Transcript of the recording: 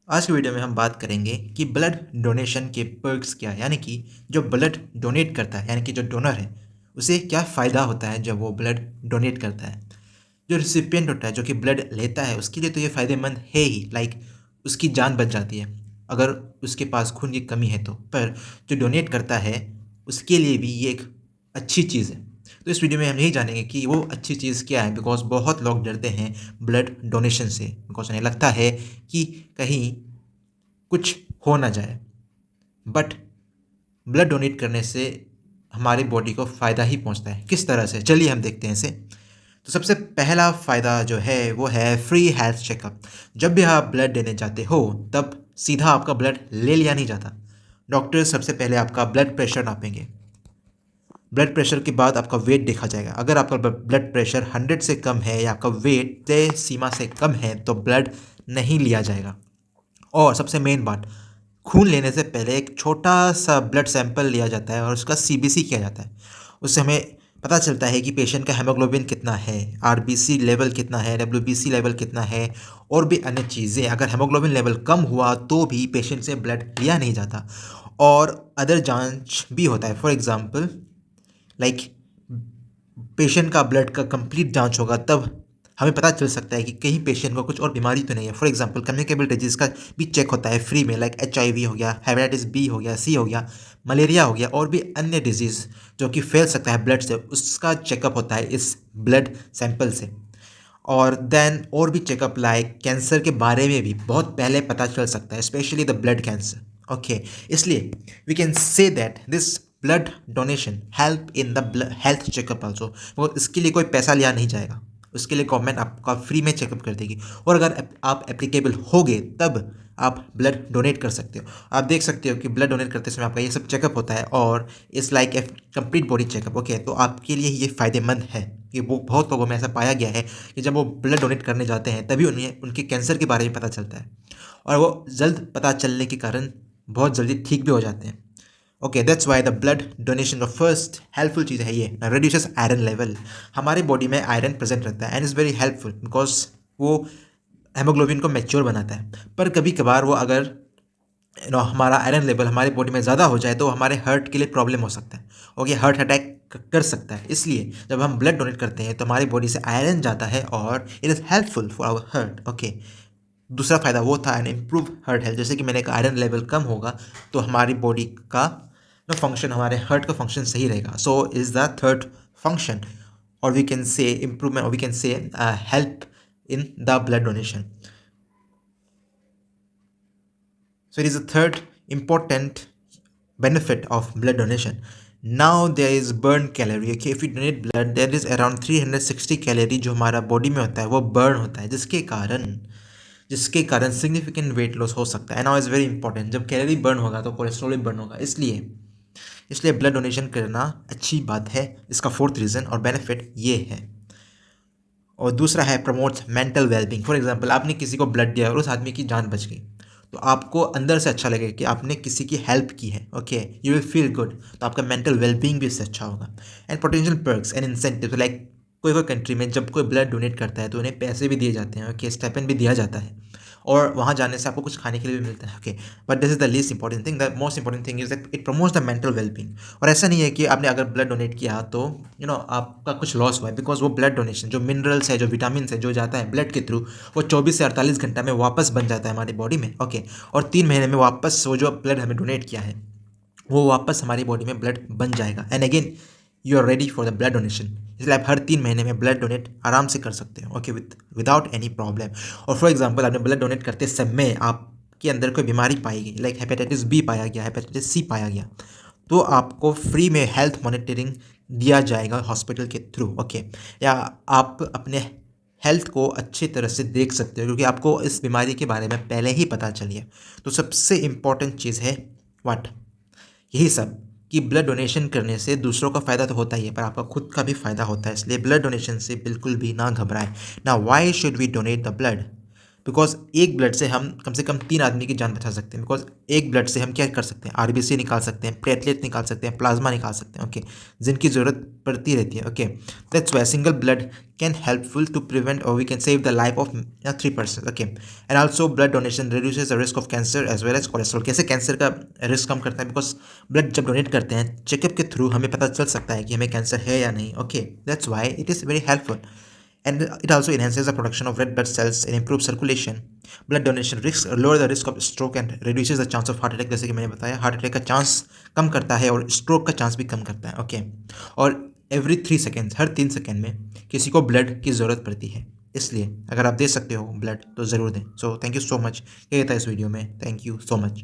आज की वीडियो में हम बात करेंगे कि ब्लड डोनेशन के पर्क्स क्या है, यानी कि जो ब्लड डोनेट करता है यानी कि जो डोनर है उसे क्या फ़ायदा होता है जब वो ब्लड डोनेट करता है। जो रिसिपिएंट होता है जो कि ब्लड लेता है उसके लिए तो ये फ़ायदेमंद है ही, लाइक उसकी जान बच जाती है अगर उसके पास खून की कमी है तो। पर जो डोनेट करता है उसके लिए भी ये एक अच्छी चीज़ है। तो इस वीडियो में हम यही जानेंगे कि वो अच्छी चीज़ क्या है, बिकॉज बहुत लोग डरते हैं ब्लड डोनेशन से, बिकॉज उन्हें लगता है कि कहीं कुछ हो ना जाए। बट ब्लड डोनेट करने से हमारी बॉडी को फ़ायदा ही पहुंचता है। किस तरह से, चलिए हम देखते हैं इसे। तो सबसे पहला फ़ायदा जो है वो है फ्री हेल्थ चेकअप। जब भी आप ब्लड देने जाते हो तब सीधा आपका ब्लड ले लिया नहीं जाता। डॉक्टर सबसे पहले आपका ब्लड प्रेशर नापेंगे। ब्लड प्रेशर के बाद आपका वेट देखा जाएगा। अगर आपका ब्लड प्रेशर 100 से कम है या आपका वेट तय सीमा से कम है तो ब्लड नहीं लिया जाएगा। और सबसे मेन बात, खून लेने से पहले एक छोटा सा ब्लड सैंपल लिया जाता है और उसका सीबीसी किया जाता है। उससे हमें पता चलता है कि पेशेंट का हेमोग्लोबिन कितना है, आरबीसी लेवल कितना है, डब्ल्यूबीसी लेवल कितना है और भी अन्य चीज़ें। अगर हेमोग्लोबिन लेवल कम हुआ तो भी पेशेंट से ब्लड लिया नहीं जाता। और अदर जांच भी होता है, फॉर एग्जांपल लाइक पेशेंट का ब्लड का कंप्लीट जांच होगा तब हमें पता चल सकता है कि कहीं पेशेंट को कुछ और बीमारी तो नहीं है। फॉर एग्जांपल कम्युनिकेबल डिजीज़ का भी चेक होता है फ्री में, लाइक HIV हो गया, हेपेटाइटिस बी हो गया, सी हो गया, मलेरिया हो गया और भी अन्य डिजीज़ जो कि फैल सकता है ब्लड से, उसका चेकअप होता है इस ब्लड सैंपल से। और देन और भी चेकअप लाइक कैंसर के बारे में भी बहुत पहले पता चल सकता है, specially the blood cancer. Okay, इसलिए we can say that this blood donation help in the health checkup also. और इसके लिए कोई पैसा लिया नहीं जाएगा, उसके लिए गवर्नमेंट आपका फ्री में चेकअप कर देगी। और अगर आप एप्लीकेबल होगे तब आप ब्लड डोनेट कर सकते हो। आप देख सकते हो कि ब्लड डोनेट करते समय आपका ये सब चेकअप होता है और it's like a complete body checkup. Okay, तो आपके लिए ये फ़ायदेमंद है कि वो बहुत लोगों में ऐसा पाया गया है कि जब वो ब्लड डोनेट करने जाते हैं तभी उन्हें उनके कैंसर के बारे में पता चलता है और वो जल्द पता चलने के कारण बहुत जल्दी ठीक भी हो जाते हैं। Okay, that's why the blood donation का फर्स्ट हेल्पफुल चीज़ है ये रिड्यूसेस आयरन लेवल। हमारे बॉडी में आयरन प्रेजेंट रहता है and is very helpful because वो हेमोग्लोबिन को मैच्योर बनाता है। पर कभी कभार वो अगर हमारा आयरन लेवल हमारी बॉडी में ज़्यादा हो जाए तो हमारे हार्ट के लिए प्रॉब्लम हो सकता है। ओके, हार्ट अटैक कर सकता है। इसलिए जब हम ब्लड डोनेट करते हैं तो हमारी बॉडी से आयरन जाता है और it is helpful for our heart. Okay, दूसरा फ़ायदा वो था एन इम्प्रूव हार्ट हेल्थ। जैसे कि मैंने कहा आयरन लेवल कम होगा तो हमारी बॉडी का फंक्शन, हमारे हार्ट का फंक्शन सही रहेगा। So is the third function, और वी कैन से इम्प्रूवमेंट, और we can say help in the blood donation. So it is a third important benefit of blood donation. Now there is burn calorie. Okay, if you donate blood, there is around 360 calorie जो हमारा body में होता है वो burn होता है, जिसके कारण सिग्निफिकेंट वेट लॉस हो सकता है। नाउ इज़ वेरी इंपॉर्टेंट, जब कैलोरी बर्न होगा तो कोलेस्ट्रॉल भी बर्न होगा। इसलिए ब्लड डोनेशन करना अच्छी बात है। इसका फोर्थ रीज़न और बेनिफिट ये है। और दूसरा है promotes mental wellbeing. For example आपने किसी को ब्लड दिया और उस आदमी की जान बच गई तो आपको अंदर से अच्छा लगेगा कि आपने किसी की हेल्प की है। Okay, you will feel good, तो आपका मेंटल वेलबींग भी इससे अच्छा होगा। And potential perks and incentive, like कोई कोई कंट्री में जब कोई ब्लड डोनेट करता है तो उन्हें पैसे भी दिए जाते हैं। ओके, स्टाइपेंड भी दिया जाता है और वहाँ जाने से आपको कुछ खाने के लिए भी मिलता है। Okay, but this is the least important thing. The most important thing is that it promotes the mental wellbeing. और ऐसा नहीं है कि आपने अगर ब्लड डोनेट किया तो आपका कुछ लॉस हुआ है, बिकॉज वो ब्लड डोनेशन जो मिनरल्स है, जो विटामिन है, जो जाता है ब्लड के थ्रू, वो 24 से 48 घंटा में वापस बन जाता है हमारी बॉडी में। ओके, और 3 महीने में वापस वो जो ब्लड हमें डोनेट किया है वो वापस हमारी बॉडी में ब्लड बन जाएगा and again you are ready for the blood donation. इसलिए आप हर 3 महीने में ब्लड डोनेट आराम से कर सकते हो। Okay, without any problem. और फॉर एग्जांपल आपने ब्लड डोनेट करते समय आपके अंदर कोई बीमारी पाई गई, लाइक हेपेटाइटिस बी पाया गया, हेपेटाइटिस सी पाया गया, तो आपको फ्री में हेल्थ मॉनिटरिंग दिया जाएगा हॉस्पिटल के थ्रू। ओके, या आप अपने हेल्थ को अच्छी तरह से देख सकते हो क्योंकि आपको इस बीमारी के बारे में पहले ही पता चली है। तो सबसे इम्पॉर्टेंट चीज़ है व्हाट, यही सब कि ब्लड डोनेशन करने से दूसरों का फ़ायदा तो होता ही है पर आपका खुद का भी फ़ायदा होता है। इसलिए ब्लड डोनेशन से बिल्कुल भी ना घबराएं। ना why should we donate the blood, because एक ब्लड से हम कम से कम 3 आदमी की जान बचा सकते हैं। बिकॉज एक ब्लड से हम क्या कर सकते हैं, आरबीसी निकाल सकते हैं, प्लेटलेट निकाल सकते हैं, प्लाज्मा निकाल सकते हैं, ओके, जिनकी ज़रूरत पड़ती रहती है, okay. That's why single blood can helpful to prevent और we can save the life of 3%, okay. And also blood donation reduces the risk of cancer as well as cholesterol. कैसे कैंसर का risk कम करता है, because blood जब donate करते हैं checkup के थ्रू हमें पता चल सकता है कि हमें कैंसर है या नहीं, okay. That's why it is very helpful. And it also enhances the production of red blood cells and improves circulation. Blood donation risks lower the risk of stroke and reduces the chance of heart attack। जैसे कि मैंने बताया, heart attack का chance कम करता है और stroke का chance भी कम करता है, ओके। और एवरी 3 सेकेंड्स, हर 3 सेकेंड में किसी को ब्लड की ज़रूरत पड़ती है। इसलिए अगर आप दे सकते हो ब्लड तो ज़रूर दें। So thank you so much. ये था इस वीडियो में। Thank you so much.